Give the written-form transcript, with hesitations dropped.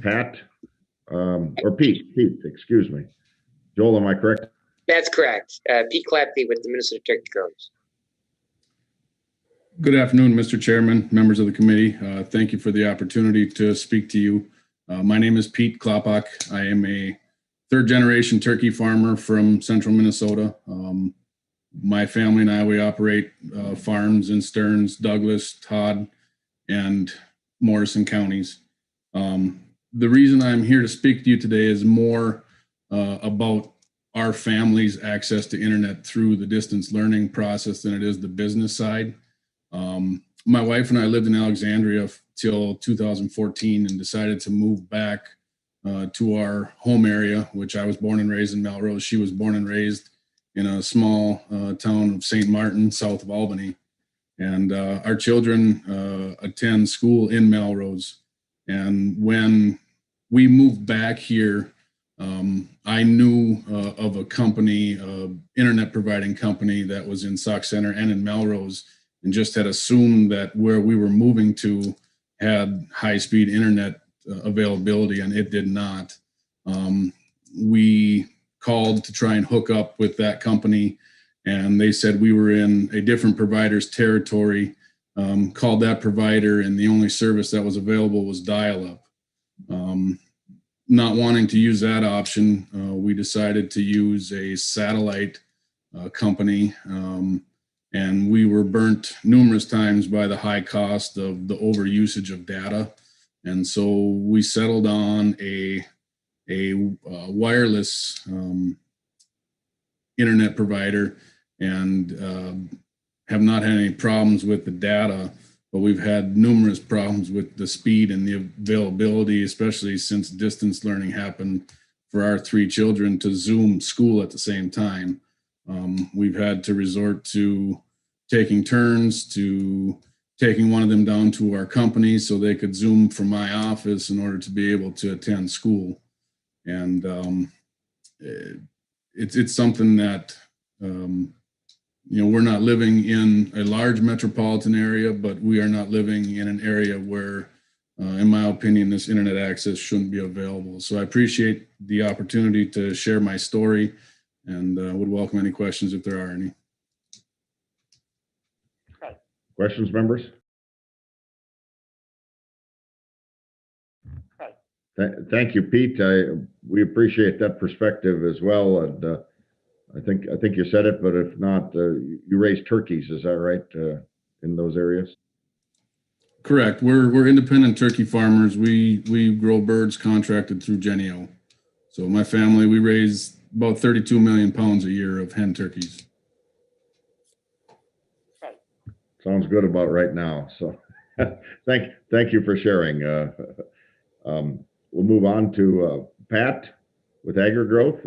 Pat, or Pete, excuse me. Joel, am I correct? That's correct. Pete Klaphake with the Minnesota Turkey Growers. Good afternoon, Mr. Chairman, members of the committee. Thank you for the opportunity to speak to you. My name is Pete Klaphake. I am a third-generation turkey farmer from central Minnesota. My family and I, we operate farms in Stearns, Douglas, Todd, and Morrison counties. The reason I'm here to speak to you today is more about our family's access to internet through the distance learning process than it is the business side. My wife and I lived in Alexandria till 2014 and decided to move back to our home area, which I was born and raised in Melrose. She was born and raised in a small town of St. Martin, south of Albany. And our children attend school in Melrose. And when we moved back here, I knew of a company, internet providing company that was in Sauk Center and in Melrose, and just had assumed that where we were moving to had high-speed internet availability, and it did not. We called to try and hook up with that company, and they said we were in a different provider's territory. Called that provider, and the only service that was available was dial-up. Not wanting to use that option, we decided to use a satellite company, and we were burnt numerous times by the high cost of the overusage of data. And so we settled on a wireless internet provider, and have not had any problems with the data, but we've had numerous problems with the speed and the availability, especially since distance learning happened for our 3 children to Zoom school at the same time. We've had to resort to taking turns, to taking one of them down to our company so they could Zoom from my office in order to be able to attend school. And it's something that, we're not living in a large metropolitan area, but we are not living in an area where, in my opinion, this internet access shouldn't be available. So I appreciate the opportunity to share my story, and would welcome any questions if there are any. Questions, members? Thank you, Pete. We appreciate that perspective as well. And I think you said it, but if not, you raise turkeys, is that right, in those areas? Correct. We're independent turkey farmers. We grow birds contracted through Genio. So my family, we raise about 32 million pounds a year of hen turkeys. Sounds good about right now. So thank you for sharing. We'll move on to Pat with AgriGrowth.